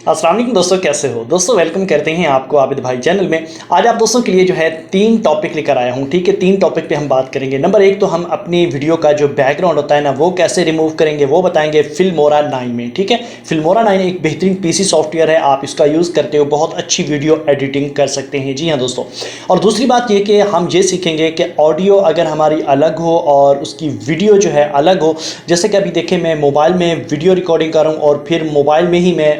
अस्सलाम वालेकुम दोस्तों, कैसे हो दोस्तों। वेलकम करते हैं आपको आबिद भाई चैनल में। आज आप दोस्तों के लिए जो है 3 टॉपिक लेकर आया हूं। ठीक है, 3 टॉपिक पे हम बात करेंगे। नंबर 1 तो हम अपनी वीडियो का जो बैकग्राउंड होता है ना, वो कैसे रिमूव करेंगे वो बताएंगे फिल्मोरा 9 में। ठीक है, फिल्मोरा 9 एक बेहतरीन पीसी सॉफ्टवेयर है, आप इसका यूज़ करते हो बहुत अच्छी वीडियो एडिटिंग कर सकते हैं। जी हाँ दोस्तों। और दूसरी बात ये कि हम ये सीखेंगे कि ऑडियो अगर हमारी अलग हो और उसकी वीडियो जो है अलग हो। जैसे कि अभी देखें, मैं मोबाइल में वीडियो रिकॉर्डिंग कर रहा हूँ और फिर मोबाइल में ही मैं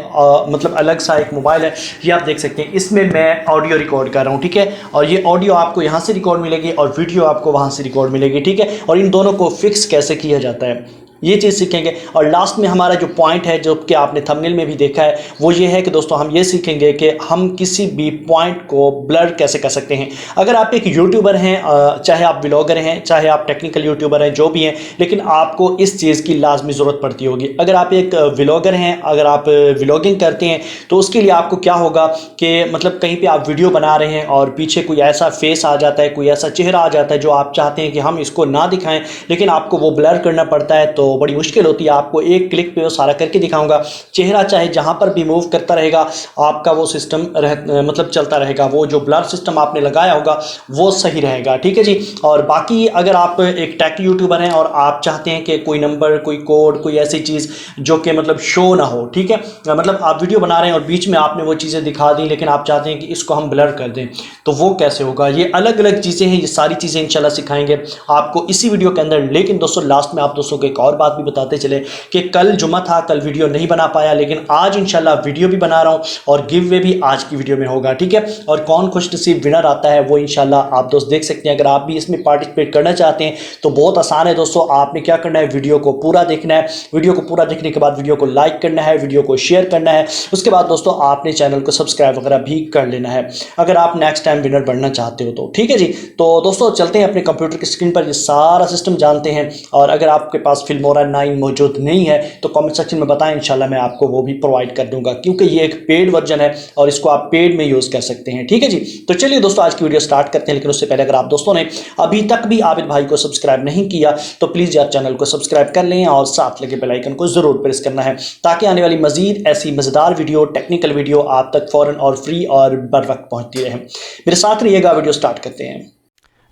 मतलब अलग सा एक मोबाइल है, ये आप देख सकते हैं, इसमें मैं ऑडियो रिकॉर्ड कर रहा हूँ। ठीक है, और ये ऑडियो आपको यहाँ से रिकॉर्ड मिलेगी और वीडियो आपको वहाँ से रिकॉर्ड मिलेगी। ठीक है, और इन दोनों को फिक्स कैसे किया जाता है ये चीज़ सीखेंगे। और लास्ट में हमारा जो पॉइंट है, जो कि आपने थंबनेल में भी देखा है, वो ये है कि दोस्तों हम ये सीखेंगे कि हम किसी भी पॉइंट को ब्लर कैसे कर सकते हैं। अगर आप एक यूट्यूबर हैं, चाहे आप व्लॉगर हैं, चाहे आप टेक्निकल यूट्यूबर हैं, जो भी हैं, लेकिन आपको इस चीज़ की लाजमी ज़रूरत पड़ती होगी। अगर आप एक व्लॉगर हैं, अगर आप व्लॉगिंग करते हैं, तो उसके लिए आपको क्या होगा कि मतलब कहीं पर आप वीडियो बना रहे हैं और पीछे कोई ऐसा फेस आ जाता है, कोई ऐसा चेहरा आ जाता है जो आप चाहते हैं कि हम इसको ना दिखाएं, लेकिन आपको वो ब्लर करना पड़ता है, तो बड़ी मुश्किल होती है। आपको एक क्लिक पे वो सारा करके दिखाऊंगा। चेहरा चाहे जहां पर भी मूव करता रहेगा, आपका वो सिस्टम मतलब चलता रहेगा। वो जो ब्लर सिस्टम आपने लगाया होगा वो सही रहेगा। ठीक है जी। और बाकी अगर आप एक टेक यूट्यूबर हैं और आप चाहते हैं कि कोई नंबर, कोई कोड, कोई ऐसी चीज़ जो कि मतलब शो ना हो, ठीक है, मतलब आप वीडियो बना रहे हैं और बीच में आपने वो चीज़ें दिखा दी, लेकिन आप चाहते हैं कि इसको हम ब्लर कर दें, तो वो कैसे होगा। ये अलग अलग चीज़ें हैं, ये सारी चीज़ें इंशाल्लाह सिखाएंगे आपको इसी वीडियो के अंदर। लेकिन दोस्तों लास्ट में आप दोस्तों को एक और बात भी बताते चले कि कल जुमा था, कल वीडियो नहीं बना पाया, लेकिन आज इंशाल्लाह वीडियो भी बना रहा हूं और गिव वे भी आज की वीडियो में होगा। ठीक है, और कौन खुशनसीब विनर आता है वो इंशाल्लाह आप दोस्त देख सकते हैं। अगर आप भी इसमें पार्टिसिपेट करना चाहते हैं तो बहुत आसान है दोस्तों। आपने क्या करना है, वीडियो को पूरा देखना है। वीडियो को पूरा देखने के बाद वीडियो को लाइक करना है, वीडियो को शेयर करना है। उसके बाद दोस्तों आपने चैनल को सब्सक्राइब वगैरह भी कर लेना है, अगर आप नेक्स्ट टाइम विनर बनना चाहते हो तो। ठीक है जी। तो दोस्तों चलते हैं अपने कंप्यूटर की स्क्रीन पर, ये सारा सिस्टम जानते हैं। और अगर आपके पास फिल्मोरा 9 मौजूद नहीं है तो कमेंट सेक्शन में बताएं, इंशाल्लाह मैं आपको वो भी प्रोवाइड कर दूंगा, क्योंकि ये एक पेड वर्जन है और इसको आप पेड में यूज़ कर सकते हैं। ठीक है जी। तो चलिए दोस्तों आज की वीडियो स्टार्ट करते हैं। लेकिन उससे पहले अगर आप दोस्तों ने अभी तक भी आबिद भाई को सब्सक्राइब नहीं किया तो प्लीज़ यार चैनल को सब्सक्राइब कर लें और साथ लगे बेल आइकन को ज़रूर प्रेस करना है, ताकि आने वाली मजीद ऐसी मज़ेदार वीडियो, टेक्निकल वीडियो आप तक फ़ौरन और फ्री और बर वक्त पहुँचती रहे। मेरे साथ रहिएगा, वीडियो स्टार्ट करते हैं।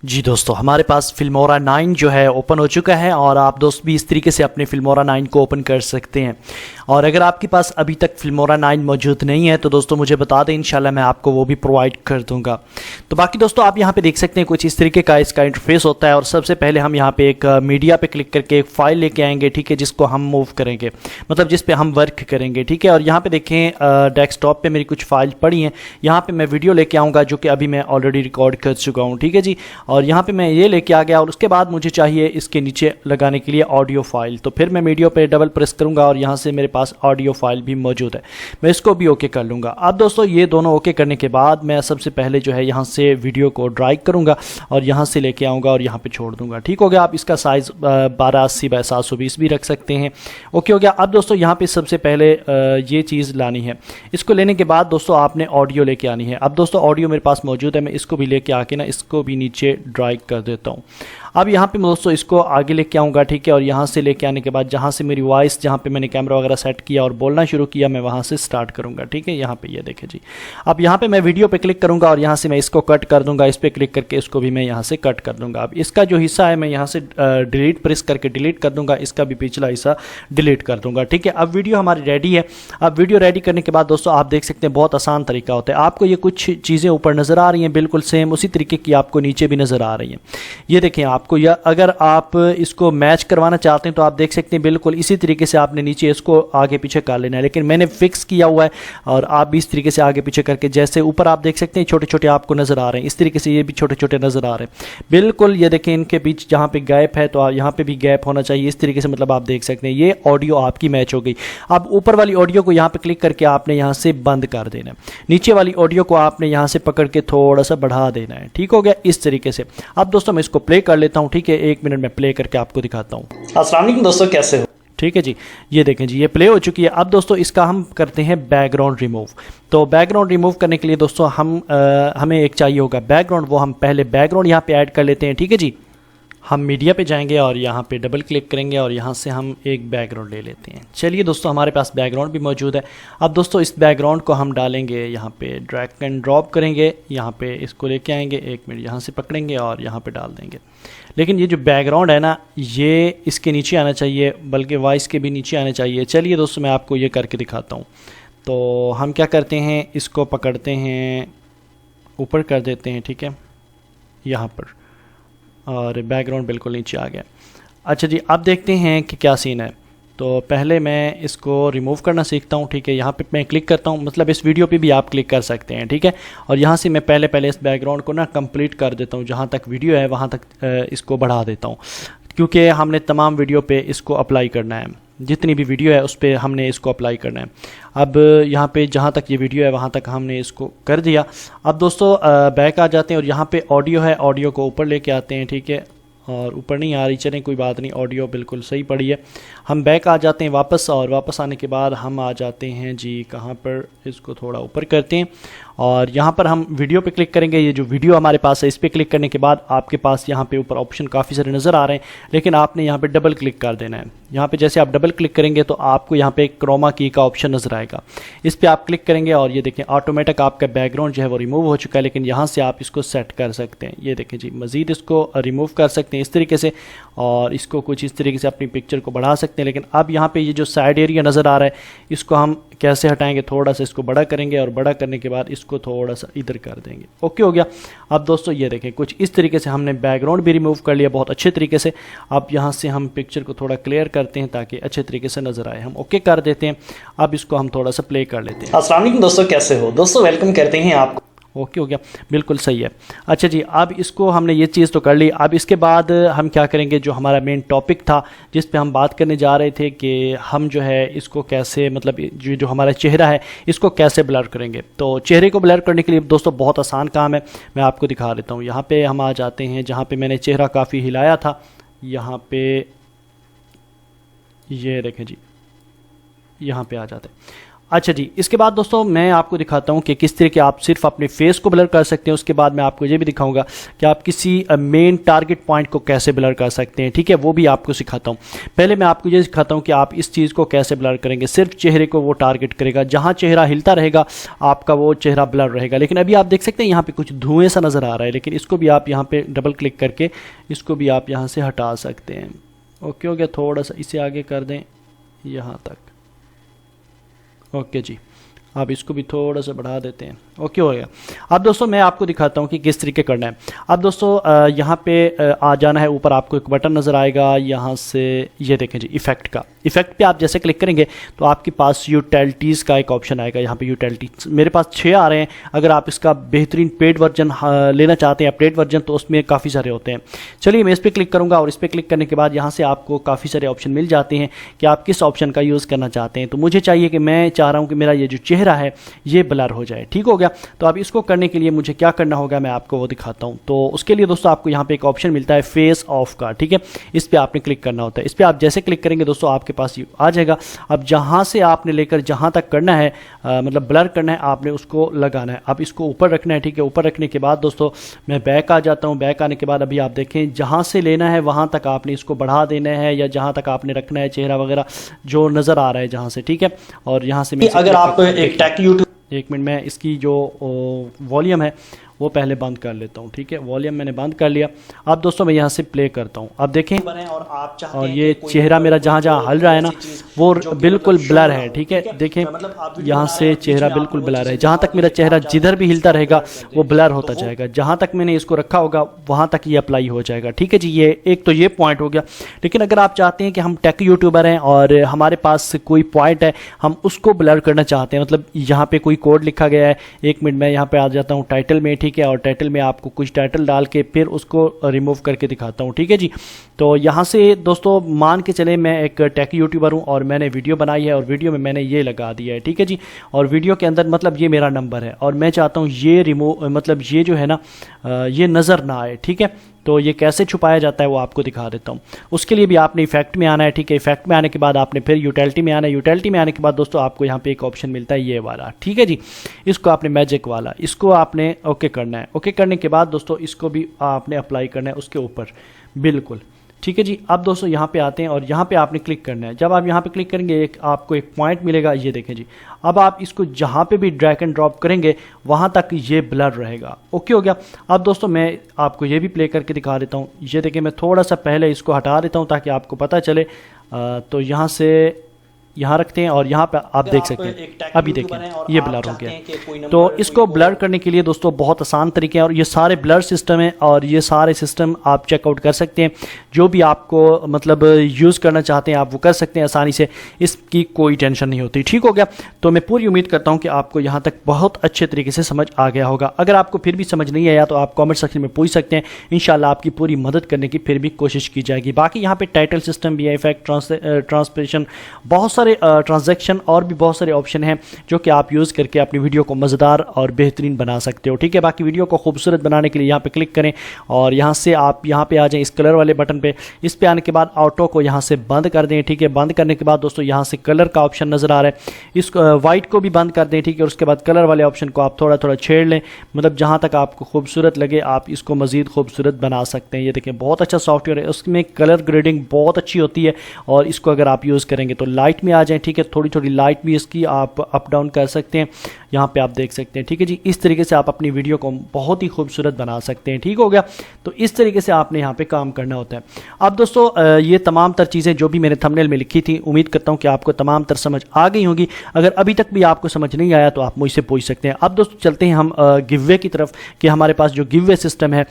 जी दोस्तों, हमारे पास फिल्मोरा 9 जो है ओपन हो चुका है और आप दोस्त भी इस तरीके से अपने फिल्मोरा 9 को ओपन कर सकते हैं। और अगर आपके पास अभी तक फिल्मोरा 9 मौजूद नहीं है तो दोस्तों मुझे बता दें, इंशाल्लाह मैं आपको वो भी प्रोवाइड कर दूंगा। तो बाकी दोस्तों आप यहाँ पे देख सकते हैं कुछ इस तरीके का इसका इंटरफेस होता है। और सबसे पहले हम यहाँ पे एक मीडिया पे क्लिक करके एक फ़ाइल लेके आएंगे, ठीक है, जिसको हम मूव करेंगे, मतलब जिस पे हम वर्क करेंगे। ठीक है, और यहाँ पे देखें डेस्कटॉप पे मेरी कुछ फाइल पड़ी हैं। यहाँ पे मैं वीडियो लेके आऊँगा जो कि अभी मैं ऑलरेडी रिकॉर्ड कर चुका हूँ। ठीक है जी। और यहाँ पे मैं ये लेके आ गया और उसके बाद मुझे चाहिए इसके नीचे लगाने के लिए ऑडियो फाइल। तो फिर मैं मीडिया पे डबल प्रेस करूंगा और यहाँ से मेरे पास ऑडियो फाइल भी मौजूद है, मैं इसको भी ओके कर लूँगा। अब दोस्तों ये दोनों ओके करने के बाद मैं सबसे पहले जो है यहाँ से वीडियो को ड्रैग करूँगा और यहाँ से लेके आऊँगा और यहाँ पे छोड़ दूँगा। ठीक हो गया। आप इसका साइज़ 1280 बाय 720 भी रख सकते हैं। ओके हो गया। अब दोस्तों यहाँ पे सबसे पहले ये चीज़ लानी है। इसको लेने के बाद दोस्तों आपने ऑडियो लेके आनी है। अब दोस्तों ऑडियो मेरे पास मौजूद है, मैं इसको भी लेके आके ना इसको भी नीचे ड्रैग कर देता हूँ। अब यहाँ पे मैं दोस्तों इसको आगे लेके आऊँगा। ठीक है, और यहाँ से लेके आने के बाद जहाँ से मेरी वॉइस, जहाँ पे मैंने कैमरा वगैरह सेट किया और बोलना शुरू किया, मैं वहाँ से स्टार्ट करूँगा। ठीक है, यहाँ पे ये देखें जी। अब यहाँ पे मैं वीडियो पे क्लिक करूँगा और यहाँ से मैं इसको कट कर दूँगा। इस पर क्लिक करके इसको भी मैं यहाँ से कट कर दूँगा। अब इसका जो हिस्सा है मैं यहाँ से डिलीट प्रेस करके डिलीट कर दूँगा, इसका भी पिछला हिस्सा डिलीट कर दूँगा। ठीक है, अब वीडियो हमारी रेडी है। अब वीडियो रेडी करने के बाद दोस्तों आप देख सकते हैं बहुत आसान तरीका होता है। आपको ये कुछ चीज़ें ऊपर नज़र आ रही हैं, बिल्कुल सेम उसी तरीके की आपको नीचे भी नज़र आ रही हैं। ये देखें आपको, या अगर आप इसको मैच करवाना चाहते हैं तो आप देख सकते हैं बिल्कुल इसी तरीके से आपने नीचे इसको आगे पीछे कर लेना है। लेकिन मैंने फिक्स किया हुआ है और आप भी इस तरीके से आगे पीछे करके, जैसे ऊपर आप देख सकते हैं छोटे छोटे आपको नज़र आ रहे हैं, इस तरीके से ये भी छोटे छोटे नज़र आ रहे हैं। बिल्कुल ये देखें इनके बीच जहाँ पे गैप है तो यहाँ पे भी गैप होना चाहिए, इस तरीके से मतलब आप देख सकते हैं ये ऑडियो आपकी मैच हो गई। अब ऊपर वाली ऑडियो को यहाँ पे क्लिक करके आपने यहाँ से बंद कर देना है, नीचे वाली ऑडियो को आपने यहाँ से पकड़ के थोड़ा सा बढ़ा देना है। ठीक हो गया, इस तरीके से। अब दोस्तों मैं इसको प्ले कर लेता हूँ। ठीक है, 1 मिनट में प्ले करके आपको दिखाता हूँ। अस्सलाम वालेकुम दोस्तों, कैसे हो। ठीक है जी, ये देखें जी, ये प्ले हो चुकी है। अब दोस्तों इसका हम करते हैं बैकग्राउंड रिमूव। तो बैकग्राउंड रिमूव करने के लिए दोस्तों हमें एक चाहिए होगा बैकग्राउंड, वो हम पहले बैकग्राउंड यहाँ पे ऐड कर लेते हैं। ठीक है जी। हम मीडिया पे जाएंगे और यहाँ पे डबल क्लिक करेंगे और यहाँ से हम एक बैकग्राउंड ले लेते हैं। चलिए दोस्तों, हमारे पास बैकग्राउंड भी मौजूद है। अब दोस्तों इस बैकग्राउंड को हम डालेंगे यहाँ पे, ड्रैग एंड ड्रॉप करेंगे, यहाँ पे इसको लेके आएंगे, 1 मिनट यहाँ से पकड़ेंगे और यहाँ पे डाल देंगे। लेकिन ये जो बैकग्राउंड है ना, ये इसके नीचे आना चाहिए, बल्कि वॉइस के भी नीचे आना चाहिए। चलिए दोस्तों, मैं आपको ये करके दिखाता हूँ। तो हम क्या करते हैं, इसको पकड़ते हैं, ऊपर कर देते हैं, ठीक है, यहाँ पर, और बैकग्राउंड बिल्कुल नीचे आ गया। अच्छा जी, अब देखते हैं कि क्या सीन है। तो पहले मैं इसको रिमूव करना सीखता हूँ, ठीक है। यहाँ पे मैं क्लिक करता हूँ, मतलब इस वीडियो पे भी आप क्लिक कर सकते हैं, ठीक है। और यहाँ से मैं पहले इस बैकग्राउंड को ना कंप्लीट कर देता हूँ, जहाँ तक वीडियो है वहाँ तक इसको बढ़ा देता हूँ, क्योंकि हमने तमाम वीडियो पे इसको अप्लाई करना है। जितनी भी वीडियो है उस पर हमने इसको अप्लाई करना है। अब यहाँ पे जहाँ तक ये वीडियो है वहाँ तक हमने इसको कर दिया। अब दोस्तों बैक आ जाते हैं और यहाँ पे ऑडियो है, ऑडियो को ऊपर लेके आते हैं, ठीक है। और ऊपर नहीं आ रही, चलें कोई बात नहीं, ऑडियो बिल्कुल सही पड़ी है। हम बैक आ जाते हैं वापस, और वापस आने के बाद हम आ जाते हैं जी कहाँ पर, इसको थोड़ा ऊपर करते हैं और यहाँ पर हम वीडियो पे क्लिक करेंगे। ये जो वीडियो हमारे पास है, इस पर क्लिक करने के बाद आपके पास यहाँ पे ऊपर ऑप्शन काफ़ी सारे नज़र आ रहे हैं, लेकिन आपने यहाँ पे डबल क्लिक कर देना है। यहाँ पे जैसे आप डबल क्लिक करेंगे तो आपको यहाँ पे क्रोमा की का ऑप्शन नज़र आएगा, इस पर आप क्लिक करेंगे और ये देखें ऑटोमेटिक आपका बैकग्राउंड जो है वो रिमूव हो चुका है। लेकिन यहाँ से आप इसको सेट कर सकते हैं, ये देखें जी, मज़ीद इसको रिमूव कर सकते हैं इस तरीके से, और इसको कुछ इस तरीके से अपनी पिक्चर को बढ़ा सकते हैं। लेकिन अब यहाँ पे ये जो साइड एरिया नज़र आ रहा है, इसको हम कैसे हटाएंगे, थोड़ा सा इसको बड़ा करेंगे और बड़ा करने के बाद इसको थोड़ा सा इधर कर देंगे। ओके हो गया। अब दोस्तों ये देखें, कुछ इस तरीके से हमने बैकग्राउंड भी रिमूव कर लिया बहुत अच्छे तरीके से। अब यहाँ से हम पिक्चर को थोड़ा क्लियर करते हैं ताकि अच्छे तरीके से नज़र आए। हम ओके कर देते हैं। अब इसको हम थोड़ा सा प्ले कर लेते हैं। अस्सलाम वालेकुम दोस्तों, कैसे हो दोस्तों, वेलकम करते हैं आपको। ओके हो गया, बिल्कुल सही है। अच्छा जी, अब इसको हमने ये चीज़ तो कर ली। अब इसके बाद हम क्या करेंगे, जो हमारा मेन टॉपिक था जिस पे हम बात करने जा रहे थे कि हम जो है इसको कैसे, मतलब जो हमारा चेहरा है इसको कैसे ब्लर करेंगे। तो चेहरे को ब्लर करने के लिए दोस्तों बहुत आसान काम है, मैं आपको दिखा देता हूँ। यहाँ पे हम आ जाते हैं जहाँ पे मैंने चेहरा काफ़ी हिलाया था, यहाँ पे ये देखें जी, यहाँ पे आ जाते हैं। अच्छा जी, इसके बाद दोस्तों मैं आपको दिखाता हूँ कि किस तरीके आप सिर्फ अपने फेस को ब्लर कर सकते हैं। उसके बाद मैं आपको ये भी दिखाऊंगा कि आप किसी मेन टारगेट पॉइंट को कैसे ब्लर कर सकते हैं, ठीक है, वो भी आपको सिखाता हूँ। पहले मैं आपको ये सिखाता हूँ कि आप इस चीज़ को कैसे ब्लर करेंगे। सिर्फ चेहरे को वो टारगेट करेगा, जहाँ चेहरा हिलता रहेगा आपका वो चेहरा ब्लर रहेगा। लेकिन अभी आप देख सकते हैं यहाँ पर कुछ धुएँ सा नज़र आ रहा है, लेकिन इसको भी आप यहाँ पर डबल क्लिक करके इसको भी आप यहाँ से हटा सकते हैं। ओके हो गया, थोड़ा सा इसे आगे कर दें यहाँ तक। ओके जी, अब इसको भी थोड़ा सा बढ़ा देते हैं। ओके हो गया। अब दोस्तों मैं आपको दिखाता हूँ कि किस तरीके करना है। अब दोस्तों यहाँ पे आ जाना है, ऊपर आपको एक बटन नज़र आएगा, यहाँ से ये देखें जी, इफ़ेक्ट का। इफ़ेक्ट पे आप जैसे क्लिक करेंगे तो आपके पास यूटिलिटीज़ का एक ऑप्शन आएगा। यहाँ पे यूटिलिटीज़ मेरे पास 6 आ रहे हैं। अगर आप इसका बेहतरीन पेड वर्जन लेना चाहते हैं, अपडेट वर्जन, तो उसमें काफ़ी सारे होते हैं। चलिए मैं इस पर क्लिक करूँगा और इस पर क्लिक करने के बाद यहाँ से आपको काफ़ी सारे ऑप्शन मिल जाते हैं कि आप किस ऑप्शन का यूज़ करना चाहते हैं। तो मुझे चाहिए कि मैं चाह रहा हूँ कि मेरा ये जो चेहरा है ये ब्लर हो जाए। ठीक हो गया। तो अब इसको करने के लिए मुझे क्या करना होगा, मैं आपको वो दिखाता हूँ। तो उसके लिए दोस्तों आपको यहाँ पे एक ऑप्शन मिलता है फेस ऑफ का, ठीक है, इस पर आपने क्लिक करना होता है। इस पर आप जैसे क्लिक करेंगे दोस्तों आपके पास ये आ जाएगा। अब जहाँ से आपने लेकर जहाँ तक करना है, मतलब ब्लर करना है, आपने उसको लगाना है। अब इसको ऊपर रखना है, ठीक है। ऊपर रखने के बाद दोस्तों मैं बैक आ जाता हूँ। बैक आने के बाद अभी आप देखें जहाँ से लेना है वहाँ तक आपने इसको बढ़ा देना है, या जहाँ तक आपने रखना है चेहरा वगैरह जो नज़र आ रहा है जहाँ से, ठीक है। और यहाँ से अगर आप एक टेक यूट्यूब, एक मिनट में इसकी जो वॉल्यूम है वो पहले बंद कर लेता हूँ, ठीक है। वॉल्यूम मैंने बंद कर लिया। अब दोस्तों मैं यहाँ से प्ले करता हूँ। अब देखें, और आप चाहते और हैं ये कि चेहरा मेरा जहाँ जहाँ हल रहा है ना वो बिल्कुल ब्लर है, ठीक है। देखें यहाँ से चेहरा बिल्कुल ब्लर है। जहाँ तक मेरा चेहरा जिधर भी हिलता रहेगा वो ब्लर होता जाएगा। जहाँ तक मैंने इसको रखा होगा वहाँ तक ये अप्लाई हो जाएगा, ठीक है जी। ये एक तो ये पॉइंट हो गया। लेकिन अगर आप चाहते हैं कि हम टेक यूट्यूबर हैं और हमारे पास कोई पॉइंट है, हम उसको ब्लर करना चाहते हैं, मतलब यहाँ पे कोई कोड लिखा गया है, एक मिनट में यहाँ पे आ जाता हूँ टाइटल में, ठीक है। और टाइटल में आपको कुछ टाइटल डाल के फिर उसको रिमूव करके दिखाता हूँ, ठीक है जी। तो यहाँ से दोस्तों मान के चले मैं एक टेक यूट्यूबर हूँ और मैंने वीडियो बनाई है और वीडियो में मैंने ये लगा दिया है, ठीक है जी। और वीडियो के अंदर मतलब ये मेरा नंबर है और मैं चाहता हूँ ये रिमूव, मतलब ये जो है ना ये नज़र ना आए, ठीक है। तो ये कैसे छुपाया जाता है वो आपको दिखा देता हूँ। उसके लिए भी आपने इफेक्ट में आना है, ठीक है। इफेक्ट में आने के बाद आपने फिर यूटिलिटी में आना है। यूटिलिटी में आने के बाद दोस्तों आपको यहाँ पे एक ऑप्शन मिलता है ये वाला, ठीक है जी। इसको आपने मैजिक वाला, इसको आपने ओके करना है। ओके करने के बाद दोस्तों इसको भी आपने अप्लाई करना है उसके ऊपर, बिल्कुल ठीक है जी। अब दोस्तों यहाँ पे आते हैं और यहाँ पे आपने क्लिक करना है। जब आप यहाँ पे क्लिक करेंगे आपको एक पॉइंट मिलेगा, ये देखें जी। अब आप इसको जहाँ पे भी ड्रैग एंड ड्रॉप करेंगे वहाँ तक ये ब्लर रहेगा। ओके हो गया। अब दोस्तों मैं आपको ये भी प्ले करके दिखा देता हूँ। ये देखें, मैं थोड़ा सा पहले इसको हटा देता हूँ ताकि आपको पता चले। तो यहाँ से यहाँ रखते हैं और यहाँ पे आप देख सकते हैं अभी देखें ये ब्लर हो गया। तो इसको ब्लर करने के लिए दोस्तों बहुत आसान तरीके हैं और ये सारे ब्लर सिस्टम है और ये सारे सिस्टम आप चेकआउट कर सकते हैं। जो भी आपको मतलब यूज़ करना चाहते हैं आप वो कर सकते हैं आसानी से, इसकी कोई टेंशन नहीं होती। ठीक हो गया। तो मैं पूरी उम्मीद करता हूँ कि आपको यहाँ तक बहुत अच्छे तरीके से समझ आ गया होगा। अगर आपको फिर भी समझ नहीं आया तो आप कॉमेंट सेक्शन में पूछ सकते हैं, इंशाल्लाह आपकी पूरी मदद करने की फिर भी कोशिश की जाएगी। बाकी यहाँ पे टाइटल सिस्टम भी है, इफेक्ट, ट्रांसलेशन, बहुत सारे ट्रांजैक्शन और भी बहुत सारे ऑप्शन हैं जो कि आप यूज़ करके अपनी वीडियो को मज़ेदार और बेहतरीन बना सकते हो। ठीक है। बाकी वीडियो को खूबसूरत बनाने के लिए यहाँ पे क्लिक करें और यहाँ से आप यहाँ पे आ जाएं इस कलर वाले बटन पे। इस पे आने के बाद ऑटो को यहाँ से बंद कर दें। ठीक है। बंद करने के बाद दोस्तों यहाँ से कलर का ऑप्शन नज़र आ रहा है, इस वाइट को भी बंद कर दें। ठीक है। उसके बाद कलर वाले ऑप्शन को आप थोड़ा थोड़ा छेड़ लें, मतलब जहाँ तक आपको खूबसूरत लगे आप इसको मज़ीद खूबसूरत बना सकते हैं। ये देखें बहुत अच्छा सॉफ्टवेयर है, उसमें कलर ग्रेडिंग बहुत अच्छी होती है और इसको अगर आप यूज़ करेंगे तो लाइट में आ जाएँ। ठीक है। थोड़ी थोड़ी लाइट भी इसकी आप अप डाउन कर सकते हैं, यहाँ पे आप देख सकते हैं। ठीक है जी। इस तरीके से आप अपनी वीडियो को बहुत ही खूबसूरत बना सकते हैं। ठीक हो गया। तो इस तरीके से आपने यहाँ पे काम करना होता है। अब दोस्तों ये तमाम तर चीज़ें जो भी मैंने थंबनेल में लिखी थी, उम्मीद करता हूँ कि आपको तमाम तर समझ आ गई होंगी। अगर अभी तक भी आपको समझ नहीं आया तो आप मुझसे पूछ सकते हैं। अब दोस्तों चलते हैं हम गिववे की तरफ कि हमारे पास जो गिववे सिस्टम है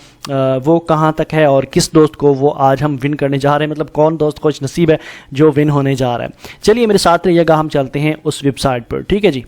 वो कहाँ तक है और किस दोस्त को वो आज हम विन करने जा रहे हैं, मतलब कौन दोस्त खुश नसीब है जो विन होने जा रहा है। चलिए मेरे साथ रहिएगा, हम चलते हैं उस वेबसाइट पर। ठीक है जी।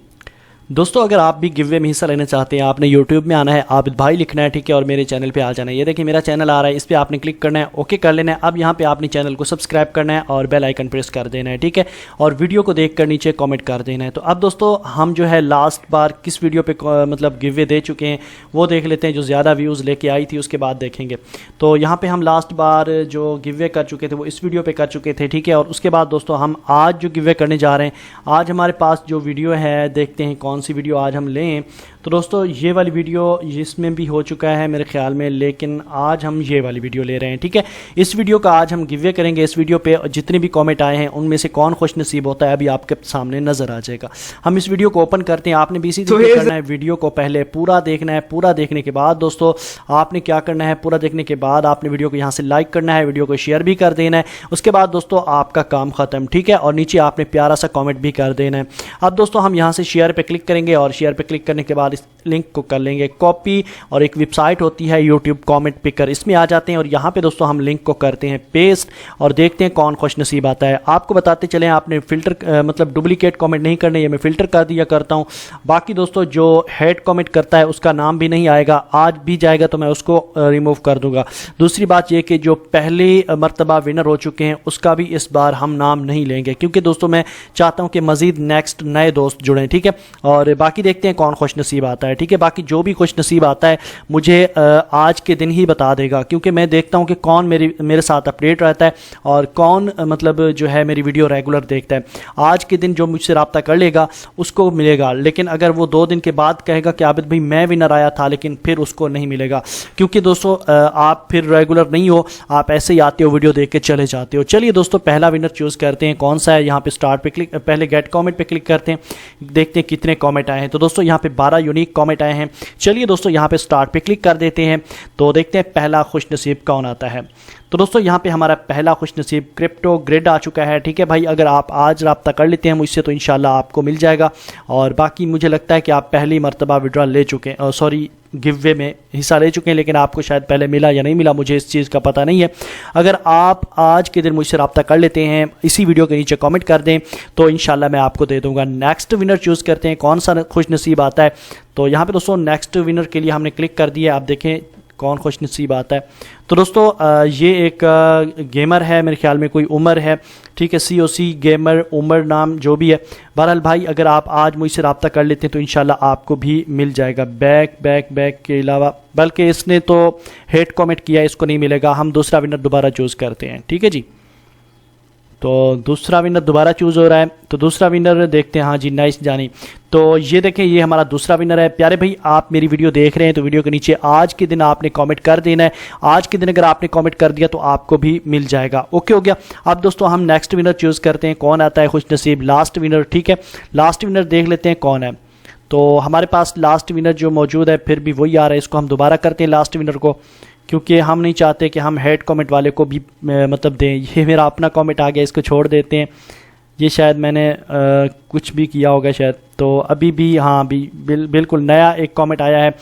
दोस्तों अगर आप भी गिववे में हिस्सा लेना चाहते हैं, आपने यूट्यूब में आना है, आबिद भाई लिखना है, ठीक है, और मेरे चैनल पे आ जाना है। ये देखिए मेरा चैनल आ रहा है, इस पर आपने क्लिक करना है, ओके कर लेना है। अब यहाँ पे आपने चैनल को सब्सक्राइब करना है और बेल आइकन प्रेस कर देना है, ठीक है, और वीडियो को देख कर नीचे कमेंट कर देना है। तो अब दोस्तों हम जो है लास्ट बार किस वीडियो पे मतलब गिववे दे चुके हैं वो देख लेते हैं, जो ज़्यादा व्यूज़ लेके आई थी उसके बाद देखेंगे। तो यहाँ पर हम लास्ट बार जो गिववे कर चुके थे वो इस वीडियो पर कर चुके थे, ठीक है। और उसके बाद दोस्तों हम आज जो गिववे करने जा रहे हैं, आज हमारे पास जो वीडियो है, देखते हैं कौन सी वीडियो आज हम लें। तो दोस्तों ये वाली वीडियो इसमें भी हो चुका है मेरे ख्याल में, लेकिन आज हम ये वाली वीडियो ले रहे हैं, ठीक है। इस वीडियो का आज हम गिववे करेंगे। इस वीडियो पे जितने भी कमेंट आए हैं उनमें से कौन खुश नसीब होता है अभी आपके सामने नजर आ जाएगा। हम इस वीडियो को ओपन करते हैं। आपने भी इसी तरीके करना है, वीडियो को पहले पूरा देखना है। पूरा देखने के बाद दोस्तों आपने क्या करना है, पूरा देखने के बाद आपने वीडियो को यहाँ से लाइक करना है, वीडियो को शेयर भी कर देना है। उसके बाद दोस्तों आपका काम खत्म, ठीक है, और नीचे आपने प्यारा सा कॉमेंट भी कर देना है। अब दोस्तों हम यहाँ से शेयर पे क्लिक करेंगे और शेयर पे क्लिक करने के बाद इस लिंक को कर लेंगे कॉपी, और एक वेबसाइट होती है यूट्यूब कमेंट पिकर, इसमें आ जाते हैं और यहाँ पे दोस्तों हम लिंक को करते हैं पेस्ट और देखते हैं कौन खुश नसीब आता है। आपको बताते चलें, आपने फ़िल्टर मतलब डुप्लीकेट कमेंट नहीं करने, ये मैं फ़िल्टर कर दिया करता हूँ। बाकी दोस्तों जो हेड कमेंट करता है उसका नाम भी नहीं आएगा, आज भी जाएगा तो मैं उसको रिमूव कर दूंगा। दूसरी बात ये कि जो पहली मरतबा विनर हो चुके हैं उसका भी इस बार हम नाम नहीं लेंगे, क्योंकि दोस्तों मैं चाहता हूँ कि मज़ीद नेक्स्ट नए दोस्त जुड़ें, ठीक है। और बाकी देखते हैं कौन खुश नसीब आता है, ठीक है। बाकी जो भी खुश नसीब आता है मुझे आज के दिन ही बता देगा, क्योंकि मैं देखता हूं कि कौन मेरे साथ अपडेट रहता है और कौन मतलब जो है मेरी वीडियो रेगुलर देखता है। आज के दिन जो मुझसे रब्ता कर लेगा उसको मिलेगा, लेकिन अगर वो 2 दिन के बाद कहेगा कि आबिद भाई मैं विनर आया था, लेकिन फिर उसको नहीं मिलेगा, क्योंकि दोस्तों आप फिर रेगुलर नहीं हो, आप ऐसे ही आते हो वीडियो देख के चले जाते हो। चलिए दोस्तों पहला विनर चूज़ करते हैं, कौन सा है। यहाँ पे स्टार्ट पे क्लिक, पहले गेट कॉमेंट पे क्लिक करते हैं, देखते हैं कितने कॉमेंट आए हैं। तो दोस्तों यहाँ पे 12 यूनिक कॉमेंट आए हैं। चलिए दोस्तों यहाँ पे स्टार्ट पे क्लिक कर देते हैं, तो देखते हैं पहला खुश नसीब कौन आता है। तो दोस्तों यहाँ पे हमारा पहला खुश नसीब क्रिप्टो ग्रिड आ चुका है, ठीक है भाई। अगर आप आज रब्ता कर लेते हैं मुझसे तो इंशाल्लाह आपको मिल जाएगा। और बाकी मुझे लगता है कि आप पहली मरतबा विड्रॉल ले चुके हैं, सॉरी गिववे में हिस्सा ले चुके हैं, लेकिन आपको शायद पहले मिला या नहीं मिला, मुझे इस चीज़ का पता नहीं है। अगर आप आज के दिन मुझसे रब्ता कर लेते हैं, इसी वीडियो के नीचे कमेंट कर दें, तो इंशाल्लाह मैं आपको दे दूंगा। नेक्स्ट विनर चूज़ करते हैं, कौन सा खुश नसीब आता है। तो यहाँ पे दोस्तों नेक्स्ट विनर के लिए हमने क्लिक कर दिया। आप देखें कौन खुश नसीब आता है। तो दोस्तों ये एक गेमर है, मेरे ख्याल में कोई उमर है, ठीक है, COC गेमर उमर नाम जो भी है। बहरहाल भाई अगर आप आज मुझसे रब्ता कर लेते हैं तो इंशाल्लाह आपको भी मिल जाएगा बैक के अलावा, बल्कि इसने तो हेट कमेंट किया, इसको नहीं मिलेगा। हम दूसरा विनर दोबारा चूज़ करते हैं, ठीक है जी। तो दूसरा विनर दोबारा चूज़ हो रहा है, तो दूसरा विनर देखते हैं। हाँ जी, नाइस जानी। तो ये देखें, ये हमारा दूसरा विनर है। प्यारे भाई आप मेरी वीडियो देख रहे हैं तो वीडियो के नीचे आज के दिन आपने कमेंट कर देना है। आज के दिन अगर आपने कमेंट कर दिया तो आपको भी मिल जाएगा। ओके हो गया। अब दोस्तों हम नेक्स्ट विनर चूज़ करते हैं, कौन आता है खुश नसीब लास्ट विनर, ठीक है। लास्ट विनर देख लेते हैं कौन है। तो हमारे पास लास्ट विनर जो मौजूद है फिर भी वही आ रहा है, इसको हम दोबारा करते हैं लास्ट विनर को, क्योंकि हम नहीं चाहते कि हम हेड कमेंट वाले को भी मतलब दें। ये मेरा अपना कमेंट आ गया, इसको छोड़ देते हैं। ये शायद मैंने कुछ भी किया होगा शायद, तो अभी भी हाँ भी बिल्कुल नया एक कमेंट आया है।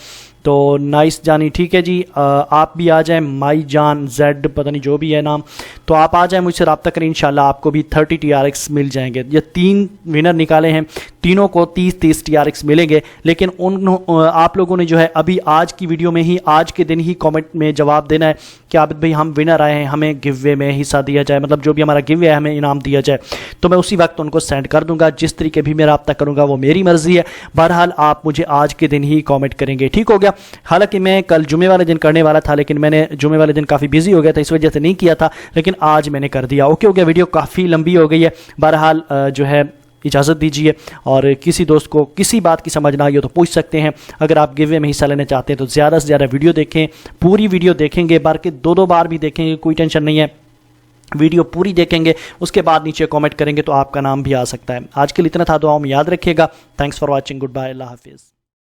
तो नाइस जानी, ठीक है जी। आप भी आ जाएं, माई जान जेड पता नहीं जो भी है नाम, तो आप आ जाएं, मुझसे रब्ता करें, इंशाल्लाह आपको भी 30 TRX मिल जाएंगे। ये 3 विनर निकाले हैं, तीनों को 30 TRX मिलेंगे। लेकिन आप लोगों ने जो है अभी आज की वीडियो में ही, आज के दिन ही कमेंट में जवाब देना है कि आबिद भाई हम विनर आए हैं, हमें गिव वे में हिस्सा दिया जाए, मतलब जो भी हमारा गिव वे है हमें इनाम दिया जाए। तो मैं उसी वक्त उनको सेंड कर दूंगा, जिस तरीके भी मैं रब्ता करूँगा वो मेरी मर्जी है। बहरहाल आप मुझे आज के दिन ही कॉमेंट करेंगे, ठीक हो गया। हालांकि मैं कल जुमे वाले दिन करने वाला था, लेकिन मैंने जुमे वाले दिन काफ़ी बिजी हो गया था, इस वजह से नहीं किया था, लेकिन आज मैंने कर दिया। ओके हो गया। वीडियो काफ़ी लंबी हो गई है। बहरहाल जो है इजाज़त दीजिए, और किसी दोस्त को किसी बात की समझ ना आई हो तो पूछ सकते हैं। अगर आप गिव वे में हिस्सा लेना चाहते हैं तो ज़्यादा से ज़्यादा वीडियो देखें, पूरी वीडियो देखेंगे, बल्कि 2-2 बार भी देखेंगे, कोई टेंशन नहीं है। वीडियो पूरी देखेंगे, उसके बाद नीचे कमेंट करेंगे तो आपका नाम भी आ सकता है। आज के लिए इतना था, दुआओं में याद रखिएगा। Thanks for watching, goodbye, अल्लाह हाफिज़।